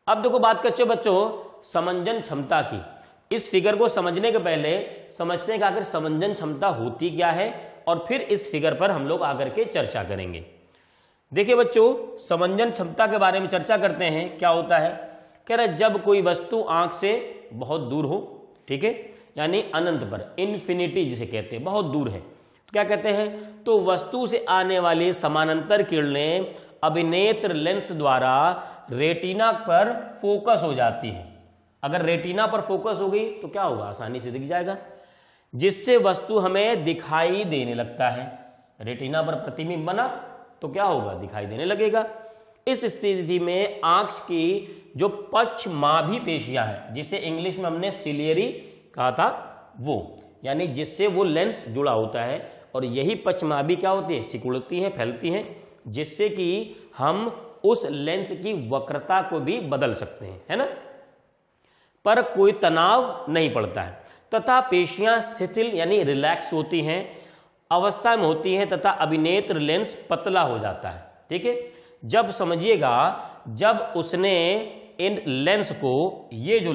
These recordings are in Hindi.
अब देखो बात करते बच्चों समंजन क्षमता की। इस फिगर को समझने के पहले समझते हैं कि आखिर समंजन क्षमता होती क्या है, और फिर इस फिगर पर हम लोग आकर के चर्चा करेंगे। देखिए बच्चों, समंजन क्षमता के बारे में चर्चा करते हैं। क्या होता है, कह रहे जब कोई वस्तु आंख से बहुत दूर हो, ठीक है, यानी अनंत पर, इन्फिनिटी जिसे कहते हैं, बहुत दूर है, तो क्या कहते हैं, तो वस्तु से आने वाली समानांतर किरणें अभिनेत्र लेंस द्वारा रेटिना पर फोकस हो जाती है। अगर रेटिना पर फोकस हो गई तो क्या होगा, आसानी से दिख जाएगा, जिससे वस्तु हमें दिखाई देने लगता है। रेटिना पर प्रतिबिंब बना तो क्या होगा, दिखाई देने लगेगा। इस स्थिति में आंख की जो पक्षमाभी पेशियां हैं, जिसे इंग्लिश में हमने सिलियरी कहा था, वो यानी जिससे वो लेंस जुड़ा होता है, और यही पक्षमाभी क्या होती है, सिकुड़ती हैं, फैलती हैं, जिससे कि हम उस लेंस की वक्रता को भी बदल सकते हैं, है ना, पर कोई तनाव नहीं पड़ता है, तथा पेशियां शिथिल यानी रिलैक्स होती हैं, अवस्था में होती हैं, तथा अभिनेत्र लेंस पतला हो जाता है। ठीक है, जब समझिएगा, जब उसने इन लेंस को, ये जो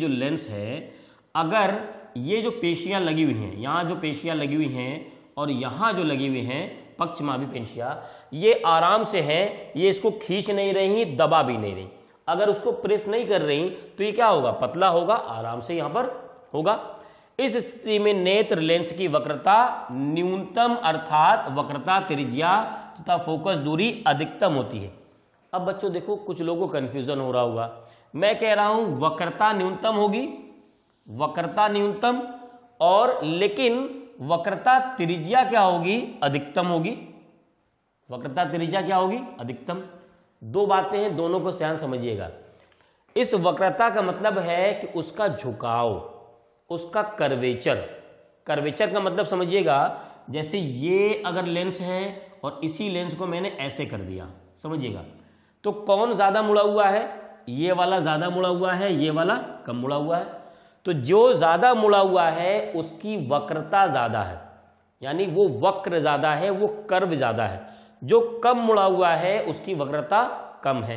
लेंस है, अगर ये जो पेशियां लगी हुई हैं, यहां जो पेशियां लगी हुई हैं और यहां जो लगी हुई हैं पक्षमाभी पेशियां, ये आराम से है, ये इसको खींच नहीं रही, दबा भी नहीं रही। अगर उसको प्रेस नहीं कर रही तो ये क्या होगा, पतला होगा, आराम से यहां पर होगा। इस स्थिति में नेत्र लेंस की वक्रता न्यूनतम अर्थात वक्रता त्रिज्या तथा फोकस दूरी अधिकतम होती है। अब बच्चों देखो, कुछ लोगों को कंफ्यूजन हो रहा होगा, मैं कह रहा हूं वक्रता न्यूनतम होगी, वक्रता न्यूनतम, और लेकिन वक्रता त्रिज्या क्या होगी, अधिकतम होगी। वक्रता त्रिज्या क्या होगी, अधिकतम। दो बातें हैं, दोनों को ध्यान समझिएगा। इस वक्रता का मतलब है कि उसका झुकाव, उसका कर्वेचर। कर्वेचर का मतलब समझिएगा, जैसे ये अगर लेंस है और इसी लेंस को मैंने ऐसे कर दिया, समझिएगा, तो कौन ज्यादा मुड़ा हुआ है, ये वाला ज्यादा मुड़ा हुआ है, ये वाला कम मुड़ा हुआ है। तो जो ज्यादा मुड़ा हुआ है उसकी वक्रता ज्यादा है, यानी वो वक्र ज्यादा है, वो कर्व ज्यादा है। जो कम मुड़ा हुआ है उसकी वक्रता कम है।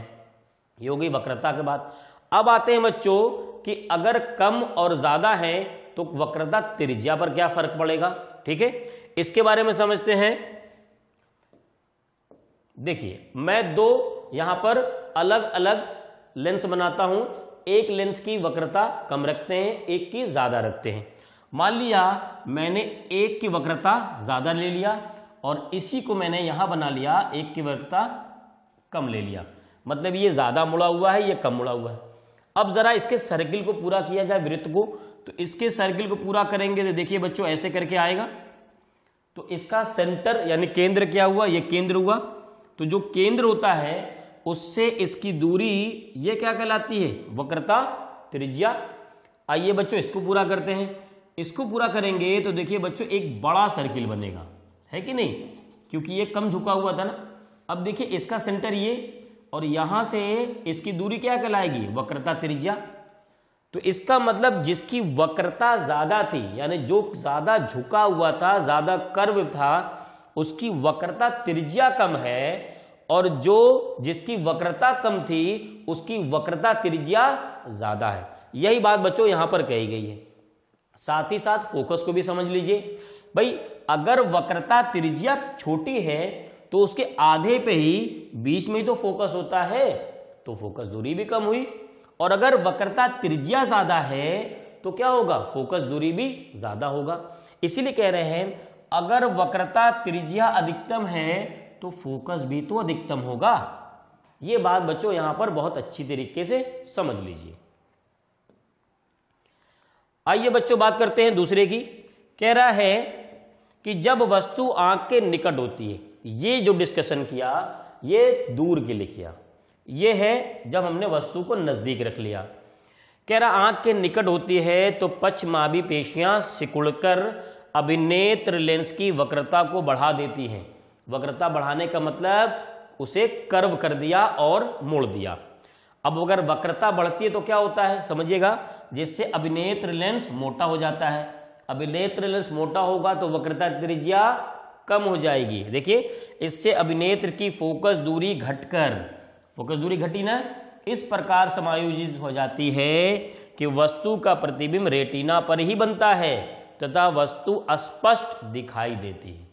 ये होगी वक्रता के बाद। अब आते हैं बच्चों कि अगर कम और ज्यादा है तो वक्रता त्रिज्या पर क्या फर्क पड़ेगा। ठीक है, इसके बारे में समझते हैं। देखिए, मैं दो यहां पर अलग अलग लेंस बनाता हूं, एक लेंस की वक्रता कम रखते हैं, एक की ज्यादा रखते हैं। मान लिया मैंने एक की वक्रता ज्यादा ले लिया और इसी को मैंने यहां बना लिया, एक की वक्रता कम ले लिया, मतलब ये ज्यादा मुड़ा हुआ है, ये कम मुड़ा हुआ है। अब जरा इसके सर्किल को पूरा किया जाए, वृत्त को, तो इसके सर्किल को पूरा करेंगे तो देखिए बच्चों ऐसे करके आएगा। तो इसका सेंटर यानी केंद्र क्या हुआ, ये केंद्र हुआ। तो जो केंद्र होता है उससे इसकी दूरी ये क्या कहलाती है, वक्रता त्रिज्या। आइए बच्चों इसको पूरा करते हैं। इसको पूरा करेंगे तो देखिए बच्चों एक बड़ा सर्किल बनेगा, है कि नहीं, क्योंकि ये कम झुका हुआ था ना। अब देखिए इसका सेंटर ये, और यहां से इसकी दूरी क्या कहलाएगी, वक्रता त्रिज्या। तो इसका मतलब जिसकी वक्रता ज्यादा थी, यानी जो ज्यादा झुका हुआ था, ज्यादा कर्व था, उसकी वक्रता त्रिज्या कम है, और जो जिसकी वक्रता कम थी उसकी वक्रता त्रिज्या ज्यादा है। यही बात बच्चों यहां पर कही गई है। साथ ही साथ फोकस को भी समझ लीजिए भाई, अगर वक्रता त्रिज्या छोटी है तो उसके आधे पे ही बीच में ही तो फोकस होता है, तो फोकस दूरी भी कम हुई। और अगर वक्रता त्रिज्या ज्यादा है तो क्या होगा, फोकस दूरी भी ज्यादा होगा। इसीलिए कह रहे हैं अगर वक्रता त्रिज्या अधिकतम है तो फोकस भी तो अधिकतम होगा। यह बात बच्चों यहां पर बहुत अच्छी तरीके से समझ लीजिए। आइए बच्चों बात करते हैं दूसरे की। कह रहा है कि जब वस्तु आंख के निकट होती है, ये जो डिस्कशन किया ये दूर के लिए किया, ये है जब हमने वस्तु को नजदीक रख लिया। कह रहा आंख के निकट होती है तो पक्षमाभी पेशियां सिकुड़कर अभिनेत्र लेंस की वक्रता को बढ़ा देती हैं। वक्रता बढ़ाने का मतलब उसे कर्व कर दिया और मोड़ दिया। अब अगर वक्रता बढ़ती है तो क्या होता है समझिएगा, जिससे अभिनेत्र लेंस मोटा हो जाता है। अभिनेत्र लेंस मोटा होगा तो वक्रता त्रिज्या कम हो जाएगी। देखिए इससे अभिनेत्र की फोकस दूरी घटकर, फोकस दूरी घटी ना, इस प्रकार समायोजित हो जाती है कि वस्तु का प्रतिबिंब रेटिना पर ही बनता है तथा वस्तु स्पष्ट दिखाई देती है।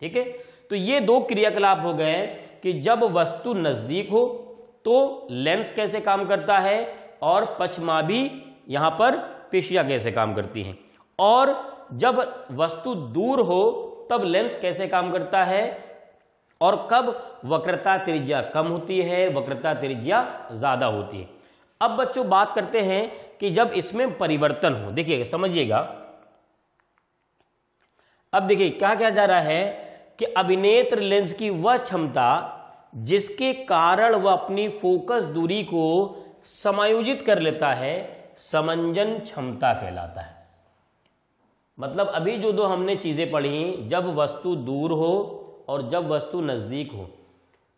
ठीक है, तो ये दो क्रियाकलाप हो गए कि जब वस्तु नजदीक हो तो लेंस कैसे काम करता है और पश्चमाभी यहां पर पेशियां कैसे काम करती हैं, और जब वस्तु दूर हो तब लेंस कैसे काम करता है और कब वक्रता त्रिज्या कम होती है, वक्रता त्रिज्या ज्यादा होती है। अब बच्चों बात करते हैं कि जब इसमें परिवर्तन हो, देखिए समझिएगा। अब देखिए क्या कहा जा रहा है कि अभिनेत्र लेंस की वह क्षमता जिसके कारण वह अपनी फोकस दूरी को समायोजित कर लेता है समंजन क्षमता कहलाता है। मतलब अभी जो दो हमने चीजें पढ़ी, जब वस्तु दूर हो और जब वस्तु नजदीक हो,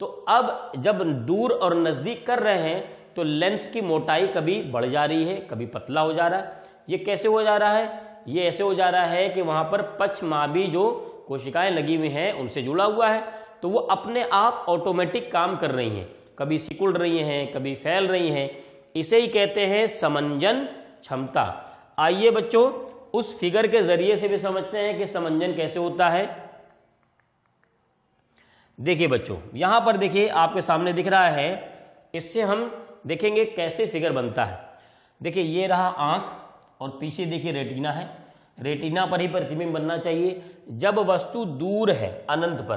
तो अब जब दूर और नजदीक कर रहे हैं तो लेंस की मोटाई कभी बढ़ जा रही है, कभी पतला हो जा रहा है। ये कैसे हो जा रहा है? ये ऐसे हो जा रहा है कि वहां पर पश्चमाभी जो कोशिकाएं लगी हुई हैं उनसे जुड़ा हुआ है, तो वो अपने आप ऑटोमेटिक काम कर रही हैं, कभी सिकुड़ रही हैं, कभी फैल रही हैं। इसे ही कहते हैं समंजन क्षमता। आइए बच्चों उस फिगर के जरिए से भी समझते हैं कि समंजन कैसे होता है। देखिए बच्चों, यहां पर देखिए आपके सामने दिख रहा है, इससे हम देखेंगे कैसे फिगर बनता है। देखिए ये रहा आंख और पीछे देखिए रेटिना है, रेटिना पर ही प्रतिबिंब बनना चाहिए। जब वस्तु दूर है अनंत पर,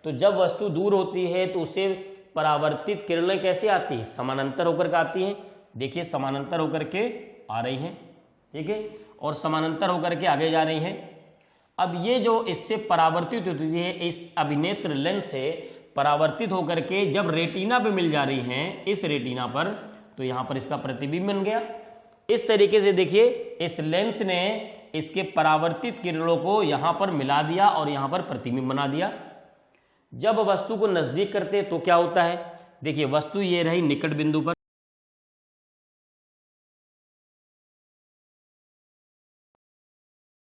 तो जब वस्तु दूर होती है तो उसे परावर्तित किरणें कैसे आती है? समानांतर होकर के आती हैं। देखिए समानांतर होकर के आ रही हैं, ठीक है, और समानांतर होकर के आगे जा रही हैं। अब ये जो इससे परावर्तित होती है, इस अभिनेत्र लेंस से परावर्तित होकर के जब रेटिना पे मिल जा रही हैं, इस रेटिना पर, तो यहां पर इसका प्रतिबिंब बन गया। इस तरीके से देखिए इस लेंस ने इसके परावर्तित किरणों को यहां पर मिला दिया और यहां पर प्रतिबिंब बना दिया। जब वस्तु को नजदीक करते तो क्या होता है? देखिए वस्तु ये रही निकट बिंदु पर,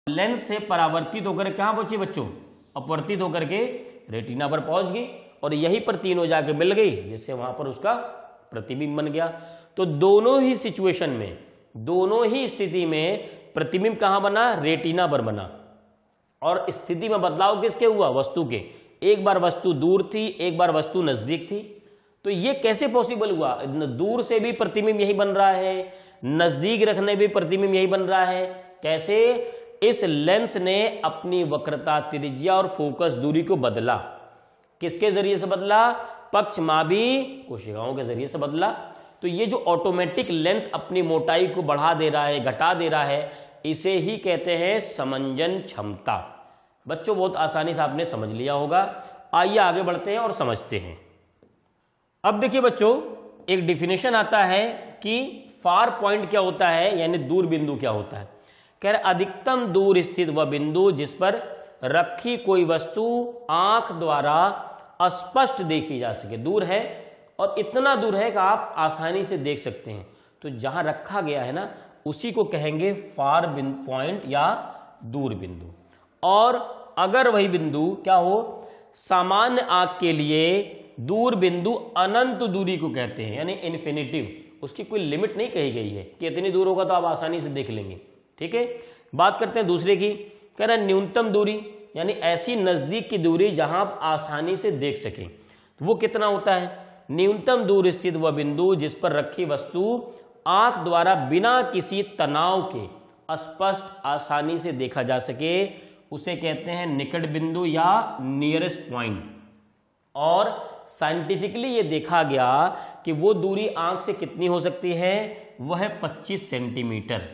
लेंस से परावर्तित होकर कहां पहुंची बच्चों? अपवर्तित होकर के रेटिना पर पहुंच गई और यहीं पर तीनों जाके मिल गई, जिससे वहां पर उसका प्रतिबिंब बन गया। तो दोनों ही सिचुएशन में, दोनों ही स्थिति में प्रतिबिंब कहां बना? रेटिना पर बना। और स्थिति में बदलाव किसके हुआ? वस्तु के। एक बार वस्तु दूर थी, एक बार वस्तु नजदीक थी। तो ये कैसे पॉसिबल हुआ? दूर से भी प्रतिबिंब यही बन रहा है, नजदीक रखने भी प्रतिबिंब यही बन रहा है। कैसे? इस लेंस ने अपनी वक्रता त्रिज्या और फोकस दूरी को बदला। किसके जरिए से बदला? पश्चमाभी कोशिकाओं के जरिए से बदला। तो ये जो ऑटोमेटिक लेंस अपनी मोटाई को बढ़ा दे रहा है, घटा दे रहा है, इसे ही कहते हैं समंजन क्षमता। बच्चों बहुत आसानी से आपने समझ लिया होगा। आइए आगे बढ़ते हैं और समझते हैं। अब देखिए बच्चों, एक डिफिनेशन आता है कि फार पॉइंट क्या होता है, यानी दूर बिंदु क्या होता है। कह रहे अधिकतम दूर स्थित वह बिंदु जिस पर रखी कोई वस्तु आंख द्वारा स्पष्ट देखी जा सके। दूर है और इतना दूर है कि आप आसानी से देख सकते हैं, तो जहां रखा गया है ना, उसी को कहेंगे फार पॉइंट या दूर बिंदु। और अगर वही बिंदु क्या हो, सामान्य आंख के लिए दूर बिंदु अनंत दूरी को कहते हैं, यानी इन्फिनिटिव। उसकी कोई लिमिट नहीं कही गई है कि इतनी दूर होगा तो आप आसानी से देख लेंगे। ठीक है, बात करते हैं दूसरे की। कह रहे न्यूनतम दूरी, यानी ऐसी नजदीक की दूरी जहां आप आसानी से देख सकें। वो कितना होता है? न्यूनतम दूर स्थित वह बिंदु जिस पर रखी वस्तु आंख द्वारा बिना किसी तनाव के स्पष्ट आसानी से देखा जा सके, उसे कहते हैं निकट बिंदु या नियरेस्ट पॉइंट। और साइंटिफिकली ये देखा गया कि वो दूरी आंख से कितनी हो सकती है? वह है 25 सेंटीमीटर।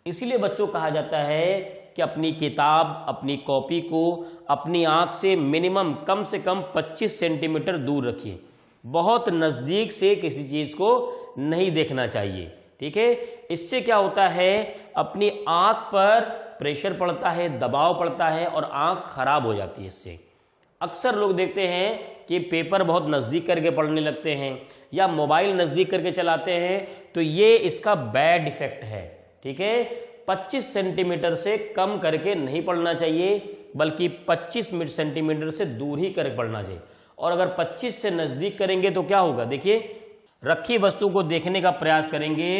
इसीलिए बच्चों कहा जाता है कि अपनी किताब, अपनी कॉपी को अपनी आंख से मिनिमम कम से कम 25 सेंटीमीटर दूर रखिए। बहुत नजदीक से किसी चीज को नहीं देखना चाहिए। ठीक है, इससे क्या होता है, अपनी आंख पर प्रेशर पड़ता है, दबाव पड़ता है और आंख खराब हो जाती है इससे। अक्सर लोग देखते हैं कि पेपर बहुत नजदीक करके पढ़ने लगते हैं या मोबाइल नजदीक करके चलाते हैं, तो ये इसका बैड इफेक्ट है। ठीक है, 25 सेंटीमीटर से कम करके नहीं पढ़ना चाहिए, बल्कि 25 सेंटीमीटर से दूर ही करके पढ़ना चाहिए। और अगर 25 से नजदीक करेंगे तो क्या होगा? देखिए रखी वस्तु को देखने का प्रयास करेंगे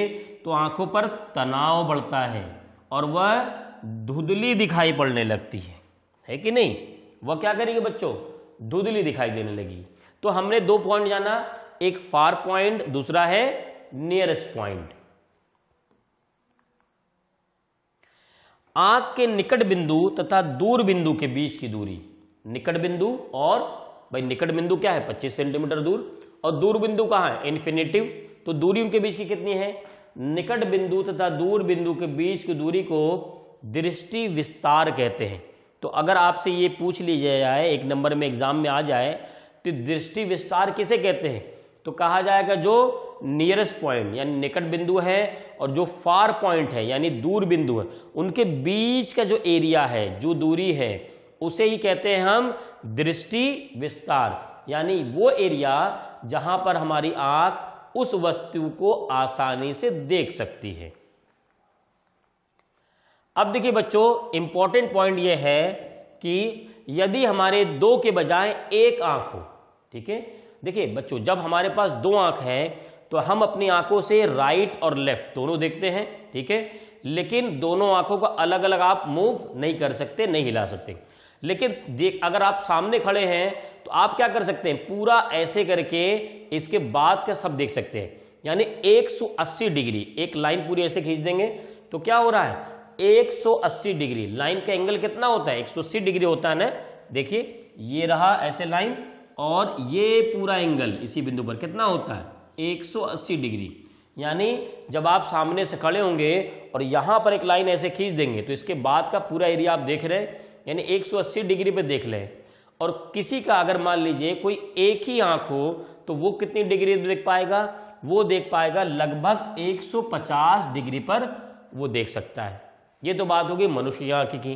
तो आंखों पर तनाव बढ़ता है और वह धुंधली दिखाई पड़ने लगती है कि नहीं? वह क्या करेगी बच्चों? धुंधली दिखाई देने लगी। तो हमने 2 पॉइंट जाना, एक फार पॉइंट, दूसरा है नियरेस्ट पॉइंट। आंख के निकट बिंदु तथा दूर बिंदु के बीच की दूरी, निकट बिंदु और भाई निकट बिंदु क्या है 25 सेंटीमीटर दूर, और दूर बिंदु कहां है इन्फिनिटिव, तो दूरी उनके बीच की कितनी है? निकट बिंदु तथा दूर बिंदु के बीच की दूरी को दृष्टि विस्तार कहते हैं। तो अगर आपसे ये पूछ लिया जाए, एक नंबर में एग्जाम में आ जाए, तो दृष्टि विस्तार किसे कहते हैं? तो कहा जाएगा जो नियरेस्ट पॉइंट यानी निकट बिंदु है और जो फार पॉइंट है यानी दूर बिंदु है, उनके बीच का जो एरिया है, जो दूरी है, उसे ही कहते हैं हम दृष्टि विस्तार, यानी वो एरिया जहां पर हमारी आंख उस वस्तु को आसानी से देख सकती है। अब देखिए बच्चों, इंपॉर्टेंट पॉइंट यह है कि यदि हमारे 2 के बजाय 1 आंख हो, ठीक है, देखिए बच्चों, जब हमारे पास 2 आंख है तो हम अपनी आंखों से राइट और लेफ्ट दोनों देखते हैं, ठीक है, लेकिन दोनों आंखों को अलग अलग आप मूव नहीं कर सकते, नहीं हिला सकते। लेकिन अगर आप सामने खड़े हैं तो आप क्या कर सकते हैं? पूरा ऐसे करके इसके बाद का सब देख सकते हैं, यानी 180 डिग्री एक लाइन पूरी ऐसे खींच देंगे तो क्या हो रहा है? 180 डिग्री। लाइन का एंगल कितना होता है? 180 डिग्री होता है ना। देखिए ये रहा ऐसे लाइन और ये पूरा एंगल इसी बिंदु पर कितना होता है? 180 डिग्री। यानी जब आप सामने से खड़े होंगे और यहां पर एक लाइन ऐसे खींच देंगे तो इसके बाद का पूरा एरिया आप देख रहे हैं, यानी 180 डिग्री पे देख लें। और किसी का अगर मान लीजिए कोई एक ही आंख हो तो वो कितनी डिग्री देख पाएगा? वो देख पाएगा लगभग 150 डिग्री पर वो देख सकता है। ये तो बात होगी मनुष्य आंख की।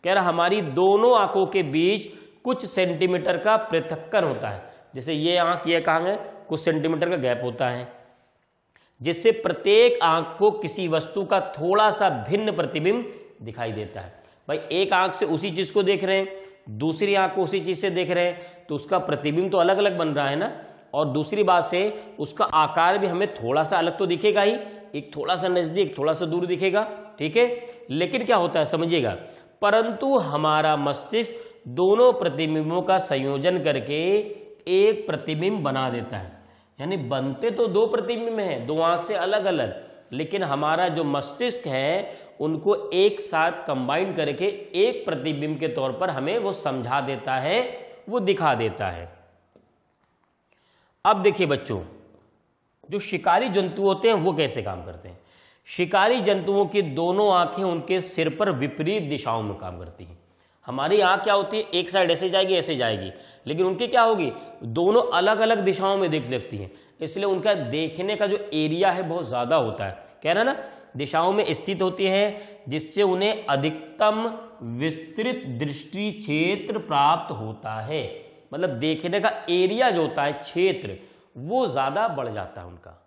कह रहा हमारी दोनों आंखों के बीच कुछ सेंटीमीटर का पृथक्करण होता है। जैसे ये आंख ये कहां है, कुछ सेंटीमीटर का गैप होता है, जिससे प्रत्येक आंख को किसी वस्तु का थोड़ा सा भिन्न प्रतिबिंब दिखाई देता है। भाई एक आंख से उसी चीज को देख रहे हैं, दूसरी आंख को उसी चीज से देख रहे हैं, तो उसका प्रतिबिंब तो अलग अलग बन रहा है ना। और दूसरी बात से उसका आकार भी हमें थोड़ा सा अलग तो दिखेगा ही, एक थोड़ा सा नजदीक थोड़ा सा दूर दिखेगा, ठीक है। लेकिन क्या होता है समझिएगा, परंतु हमारा मस्तिष्क दोनों प्रतिबिंबों का संयोजन करके एक प्रतिबिंब बना देता है। यानी बनते तो 2 प्रतिबिंब हैं, 2 आंख से अलग अलग, लेकिन हमारा जो मस्तिष्क है उनको एक साथ कंबाइन करके एक प्रतिबिंब के तौर पर हमें वो समझा देता है, वो दिखा देता है। अब देखिए बच्चों, जो शिकारी जंतु होते हैं वो कैसे काम करते हैं। शिकारी जंतुओं की दोनों आंखें उनके सिर पर विपरीत दिशाओं में काम करती हैं। हमारी आंख क्या होती है, एक साइड ऐसे जाएगी ऐसे जाएगी, लेकिन उनकी क्या होगी, दोनों अलग अलग दिशाओं में देख सकती हैं। इसलिए उनका देखने का जो एरिया है बहुत ज्यादा होता है, कह रहा ना, दिशाओं में स्थित होती हैं, जिससे उन्हें अधिकतम विस्तृत दृष्टि क्षेत्र प्राप्त होता है। मतलब देखने का एरिया जो होता है, क्षेत्र, वो ज्यादा बढ़ जाता है उनका।